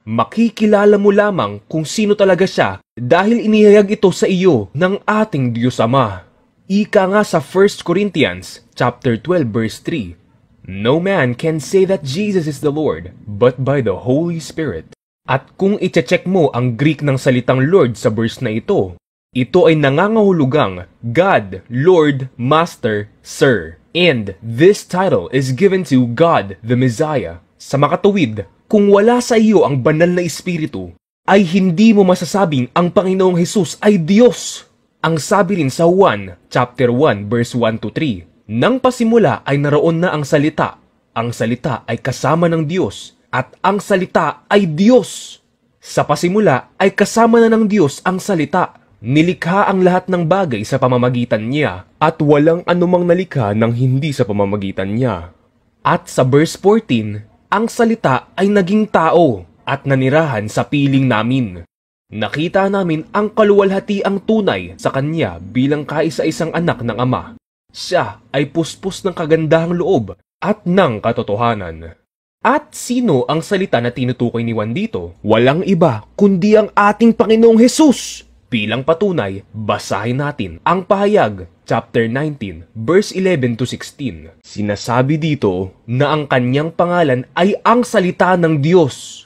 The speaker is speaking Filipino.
Makikilala mo lamang kung sino talaga siya dahil inihayag ito sa iyo ng ating Diyos Ama. Ika nga sa 1 Corinthians chapter 12 verse 3, "No man can say that Jesus is the Lord, but by the Holy Spirit." At kung i-check mo ang Greek ng salitang Lord sa verse na ito ay nangangahulugang God, Lord, Master, Sir. And this title is given to God the Messiah. Sa makatuwid, kung wala sa iyo ang banal na espiritu, ay hindi mo masasabing ang Panginoong Hesus ay Diyos. Ang sabi rin sa 1, chapter 1, verse 1 to 3, "Nang pasimula ay naroon na ang salita ay kasama ng Diyos, at ang salita ay Diyos. Sa pasimula ay kasama na ng Diyos ang salita. Nilikha ang lahat ng bagay sa pamamagitan niya, at walang anumang nalikha ng hindi sa pamamagitan niya." At sa verse 14, ang salita ay naging tao at nanirahan sa piling namin. Nakita namin ang kaluwalhatiang tunay sa kanya bilang kaisa-isang anak ng Ama. Siya ay puspos ng kagandahang loob at ng katotohanan. At sino ang salita na tinutukoy ni Juan dito? Walang iba kundi ang ating Panginoong Hesus. Bilang patunay, basahin natin ang pahayag, chapter 19, verse 11 to 16. Sinasabi dito na ang kanyang pangalan ay ang salita ng Diyos.